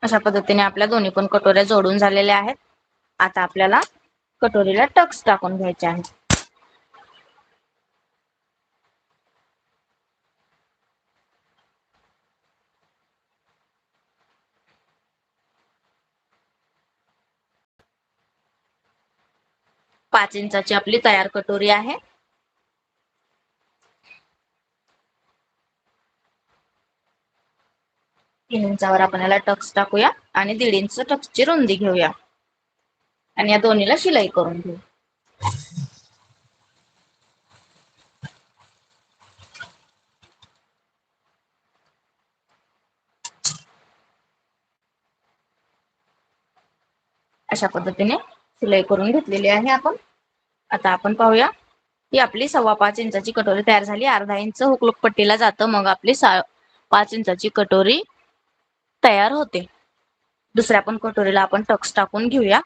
अशा पद्धतीने आपल्या दोन्ही पण कटोऱ्या जोडून झालेल्या आहेत. आता आपल्याला कटोरीला टक्स टाकून घ्यायचे आहेत. पाच इंचाची आपली तयार कटोरी आहे. तीन इंचावर आपण याला टक्स टाकूया आणि 1.5 इंच टक्सची रुंदी घेऊया आणि या दोन्हीला शिलाई करून घेऊ. अशा पद्धतीने शिलाई करून घेतलेली आहे आपण. आता आपण पाहूया की आपली 5.25 इंचाची कटोरी तयार झाली. अर्धा इंच हुक पट्टीला जातं, मग आपली 5 इंचाची कटोरी तयार होते. दुसऱ्या पण कटोरीला आपण टक्स टाकून घेऊया.